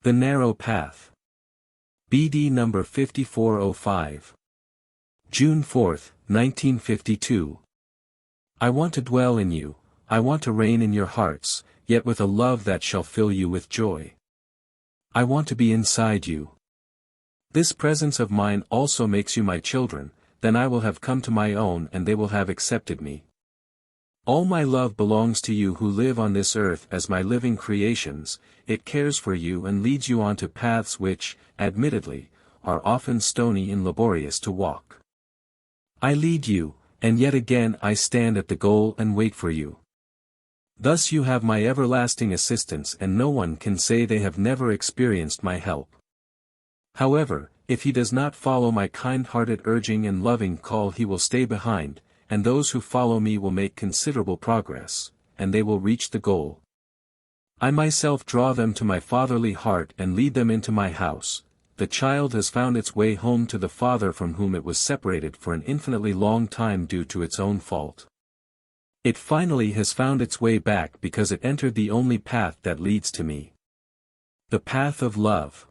The Narrow Path. BD number 5405. June 4, 1952. I want to dwell in you, I want to reign in your hearts, yet with a love that shall fill you with joy. I want to be inside you. This presence of mine also makes you my children, then I will have come to my own and they will have accepted me. All my love belongs to you who live on this earth as my living creations, it cares for you and leads you onto paths which, admittedly, are often stony and laborious to walk. I lead you, and yet again I stand at the goal and wait for you. Thus you have my everlasting assistance and no one can say they have never experienced my help. However, if he does not follow my kind-hearted urging and loving call he will stay behind, and those who follow me will make considerable progress, and they will reach the goal. I myself draw them to my fatherly heart and lead them into my house. The child has found its way home to the father from whom it was separated for an infinitely long time due to its own fault. It finally has found its way back because it entered the only path that leads to me. The path of love.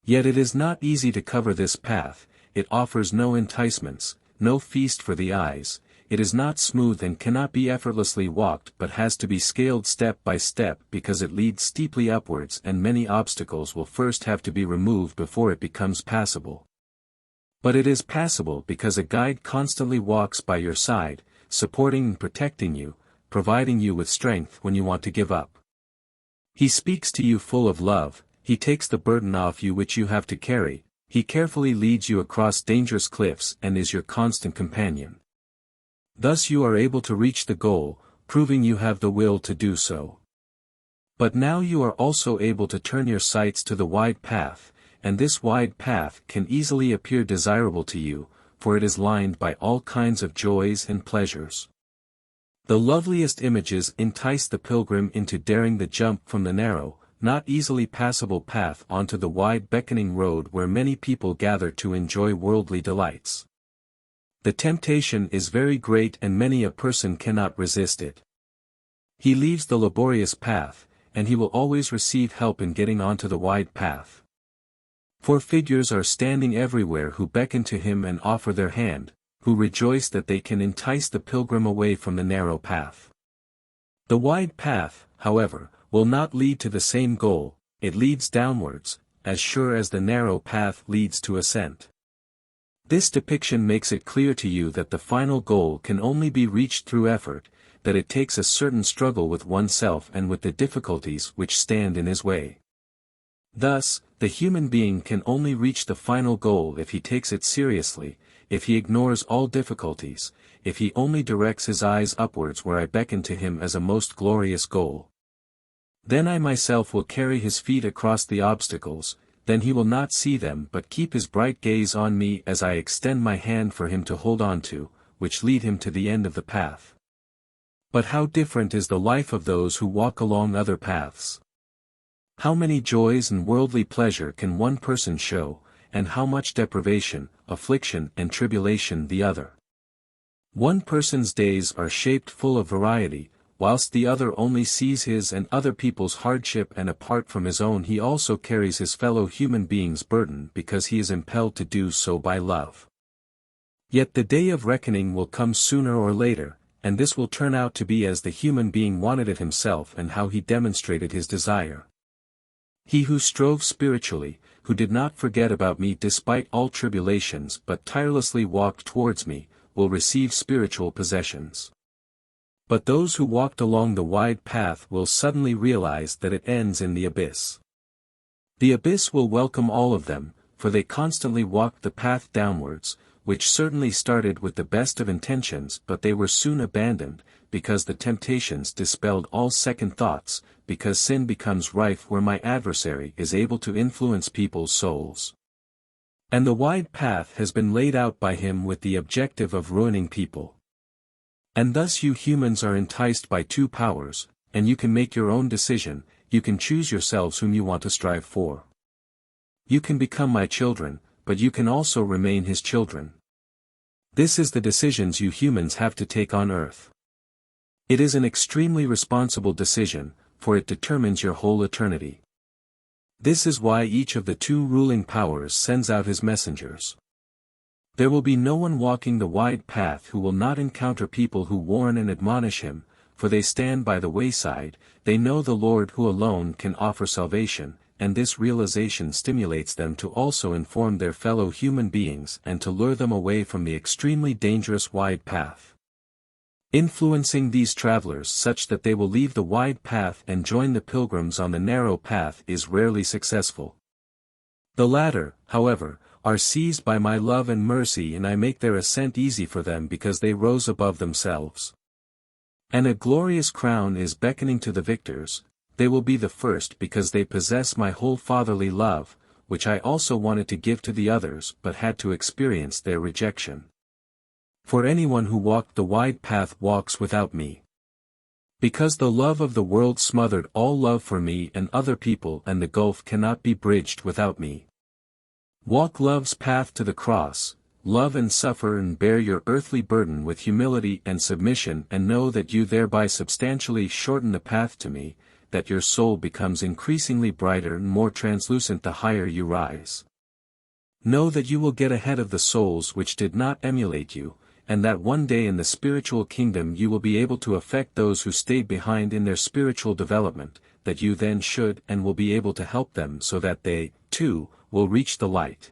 Yet it is not easy to cover this path, it offers no enticements, no feast for the eyes, it is not smooth and cannot be effortlessly walked but has to be scaled step by step because it leads steeply upwards and many obstacles will first have to be removed before it becomes passable. But it is passable because a guide constantly walks by your side, supporting and protecting you, providing you with strength when you want to give up. He speaks to you full of love, he takes the burden off you which you have to carry, he carefully leads you across dangerous cliffs and is your constant companion. Thus you are able to reach the goal, proving you have the will to do so. But now you are also able to turn your sights to the wide path, and this wide path can easily appear desirable to you, for it is lined by all kinds of joys and pleasures. The loveliest images entice the pilgrim into daring the jump from the narrow, not easily passable path onto the wide beckoning road where many people gather to enjoy worldly delights. The temptation is very great and many a person cannot resist it. He leaves the laborious path, and he will always receive help in getting onto the wide path. For figures are standing everywhere who beckon to him and offer their hand, who rejoice that they can entice the pilgrim away from the narrow path. The wide path, however, will not lead to the same goal, it leads downwards, as sure as the narrow path leads to ascent. This depiction makes it clear to you that the final goal can only be reached through effort, that it takes a certain struggle with oneself and with the difficulties which stand in his way. Thus, the human being can only reach the final goal if he takes it seriously, if he ignores all difficulties, if he only directs his eyes upwards where I beckon to him as a most glorious goal. Then I myself will carry his feet across the obstacles, then he will not see them but keep his bright gaze on me as I extend my hand for him to hold on to, which lead him to the end of the path. But how different is the life of those who walk along other paths. How many joys and worldly pleasure can one person show, and how much deprivation, affliction and tribulation the other. One person's days are shaped full of variety, whilst the other only sees his and other people's hardship, and apart from his own he also carries his fellow human beings' burden because he is impelled to do so by love. Yet the day of reckoning will come sooner or later, and this will turn out to be as the human being wanted it himself and how he demonstrated his desire. He who strove spiritually, who did not forget about me despite all tribulations but tirelessly walked towards me, will receive spiritual possessions. But those who walked along the wide path will suddenly realize that it ends in the abyss. The abyss will welcome all of them, for they constantly walked the path downwards, which certainly started with the best of intentions but they were soon abandoned, because the temptations dispelled all second thoughts, because sin becomes rife where my adversary is able to influence people's souls. And the wide path has been laid out by him with the objective of ruining people. And thus you humans are enticed by two powers, and you can make your own decision, you can choose yourselves whom you want to strive for. You can become my children, but you can also remain his children. This is the decisions you humans have to take on earth. It is an extremely responsible decision, for it determines your whole eternity. This is why each of the two ruling powers sends out his messengers. There will be no one walking the wide path who will not encounter people who warn and admonish him, for they stand by the wayside, they know the Lord who alone can offer salvation, and this realization stimulates them to also inform their fellow human beings and to lure them away from the extremely dangerous wide path. Influencing these travelers such that they will leave the wide path and join the pilgrims on the narrow path is rarely successful. The latter, however, are seized by my love and mercy, and I make their ascent easy for them because they rose above themselves. And a glorious crown is beckoning to the victors. They will be the first because they possess my whole fatherly love, which I also wanted to give to the others but had to experience their rejection. For anyone who walked the wide path walks without me. Because the love of the world smothered all love for me and other people, and the gulf cannot be bridged without me. Walk love's path to the cross, love and suffer and bear your earthly burden with humility and submission, and know that you thereby substantially shorten the path to me, that your soul becomes increasingly brighter and more translucent the higher you rise. Know that you will get ahead of the souls which did not emulate you, and that one day in the spiritual kingdom you will be able to affect those who stayed behind in their spiritual development, that you then should and will be able to help them so that they, too, will reach the light.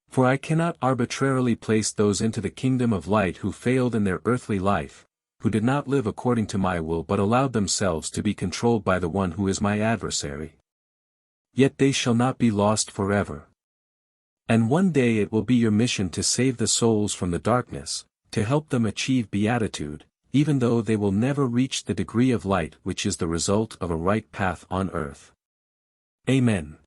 For I cannot arbitrarily place those into the kingdom of light who failed in their earthly life, who did not live according to my will but allowed themselves to be controlled by the one who is my adversary. Yet they shall not be lost forever. And one day it will be your mission to save the souls from the darkness, to help them achieve beatitude, even though they will never reach the degree of light which is the result of a right path on earth. Amen.